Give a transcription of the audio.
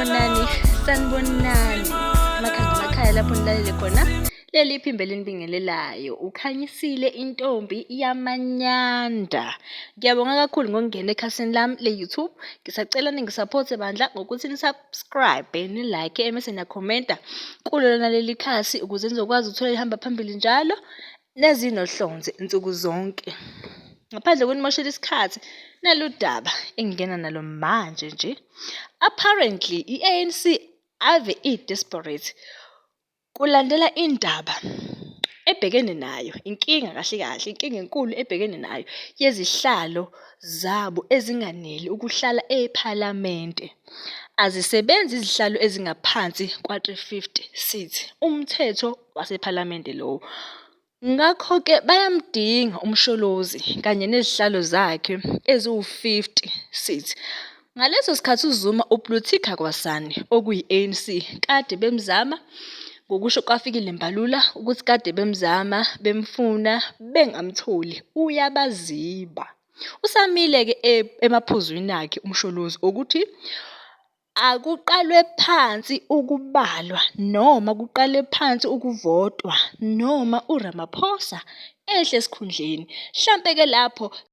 Sanibonani. Emakhaya lapho nilalele khona. Leli iphimbo elinibingelelayo. Ukhanyisile intombi yaManyanda. Ngiyabonga kakhulu ngokungena ekhasini lami le-YouTube. Ngisacela ningisapothe bandla ngokuthi ni-subscribe, ni-like, emese niyakhomenta kulona leli khasi ukuze nizokwazi ukuthola ihamba phambili njalo nezinohlonze nsuku zonke. Ngaphandle kwenimoshela isikhathi nalo daba engingena nalo manje nje. Apparently i-ANC ave i-desperate kulandela indaba ebhekene nayo, inkinga inkinga enkulu ebhekene nayo yezihlalo zabo ezinganele ukuhlala ePhalamende. Azisebenzi izihlalo ezingaphansi kwa-350 seats, umthetho wasePhalamende lowo. Ngakho-ke bayamdinga umsholozi kanye nezihlalo zakhe eziwu-50 seats. Ngaleso sikhathi uZuma uPlutika Kwasani okuyi-ANC kade bemzama, ngokusho kwaFikile Mbalula ukuthi kade bemzama, bemfuna, bengamtholi, uyabaziba. Usamile-ke emaphuzwini akhe umsholozi ukuthi akuqalwe phansi ukubalwa noma kuqalwe phansi ukuvotwa noma uRamaphosa ehle esikhundleni. Hlampe-ke lapho